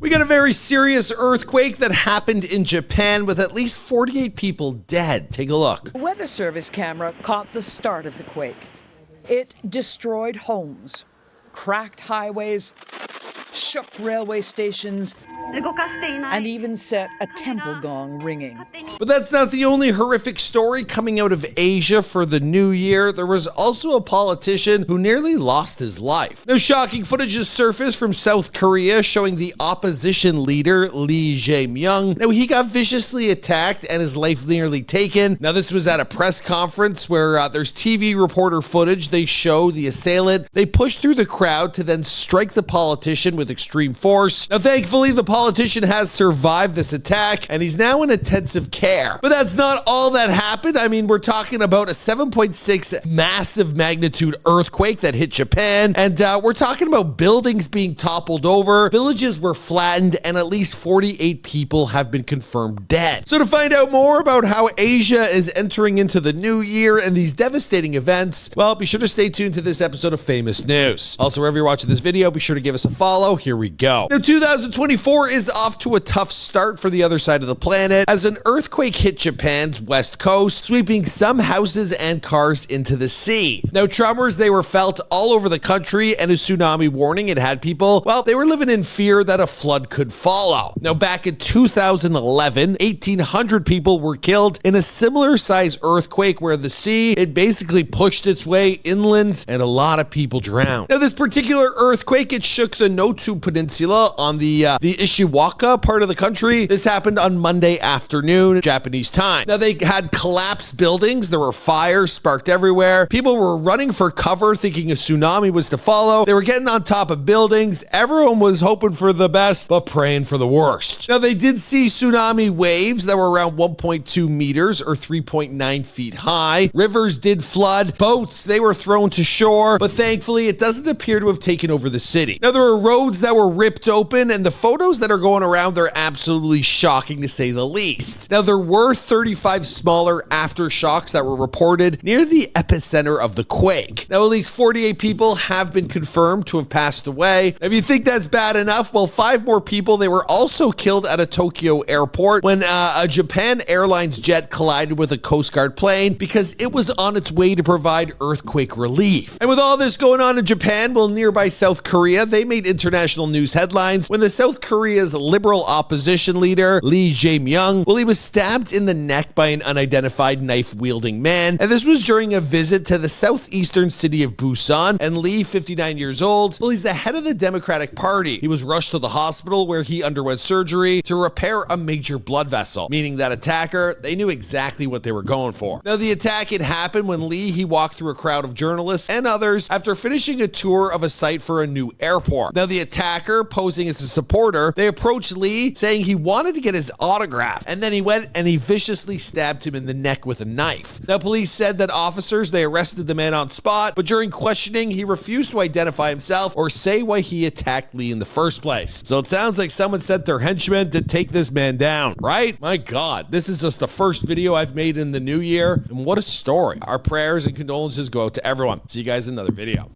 We got a very serious earthquake that happened in Japan with at least 48 people dead. Take a look. A weather service camera caught the start of the quake. It destroyed homes, cracked highways, shook railway stations, and even set a temple gong ringing. But that's not the only horrific story coming out of Asia for the new year. There was also a politician who nearly lost his life. Now, shocking footage has surfaced from South Korea showing the opposition leader, Jae-myung. Now, he got viciously attacked and his life nearly taken. Now, this was at a press conference where there's TV reporter footage. They show the assailant. They push through the crowd to then strike the politician with extreme force. Now, thankfully, the politician has survived this attack and he's now in intensive care. But that's not all that happened. I mean, we're talking about a 7.6 massive magnitude earthquake that hit Japan, and we're talking about buildings being toppled over, villages were flattened, and at least 48 people have been confirmed dead. So to find out more about how Asia is entering into the new year and these devastating events, well, be sure to stay tuned to this episode of Famous News. Also, wherever you're watching this video, be sure to give us a follow. Here we go. Now, 2024 is off to a tough start for the other side of the planet as an earthquake hit Japan's west coast, sweeping some houses and cars into the sea. Now, tremors, they were felt all over the country, and a tsunami warning it had people, well, they were living in fear that a flood could follow. Now, back in 2011, 1,800 people were killed in a similar size earthquake where the sea, it basically pushed its way inland and a lot of people drowned. Now, this particular earthquake, it shook the Noto Peninsula on the Ishiwaka part of the country. This happened on Monday afternoon, Japanese time. Now, they had collapsed buildings. There were fires sparked everywhere. People were running for cover thinking a tsunami was to follow. They were getting on top of buildings. Everyone was hoping for the best, but praying for the worst. Now, they did see tsunami waves that were around 1.2 meters or 3.9 feet high. Rivers did flood. Boats, they were thrown to shore, but thankfully, it doesn't appear to have taken over the city. Now, there were roads that were ripped open, and the photos that are going around, they're absolutely shocking to say the least. Now, there were 35 smaller aftershocks that were reported near the epicenter of the quake. Now, at least 48 people have been confirmed to have passed away. If you think that's bad enough, well, 5 more people, they were also killed at a Tokyo airport when a Japan Airlines jet collided with a Coast Guard plane because it was on its way to provide earthquake relief. And with all this going on in Japan, well, nearby South Korea, they made international news headlines when the South Korea's liberal opposition leader, Jae-myung, well, he was stabbed in the neck by an unidentified knife-wielding man, and this was during a visit to the southeastern city of Busan. And Lee, 59 years old, well, he's the head of the Democratic Party. He was rushed to the hospital where he underwent surgery to repair a major blood vessel, meaning that attacker, they knew exactly what they were going for. Now, the attack had happened when Lee, he walked through a crowd of journalists and others after finishing a tour of a site for a new airport. Now, the attacker, posing as a supporter, they approached Lee saying he wanted to get his autograph, and then he went and he viciously stabbed him in the neck with a knife. Now, police said that officers, they arrested the man on spot, but during questioning, he refused to identify himself or say why he attacked Lee in the first place. So it sounds like someone sent their henchmen to take this man down, right? My God, this is just the first video I've made in the new year, and what a story. Our prayers and condolences go out to everyone. See you guys in another video.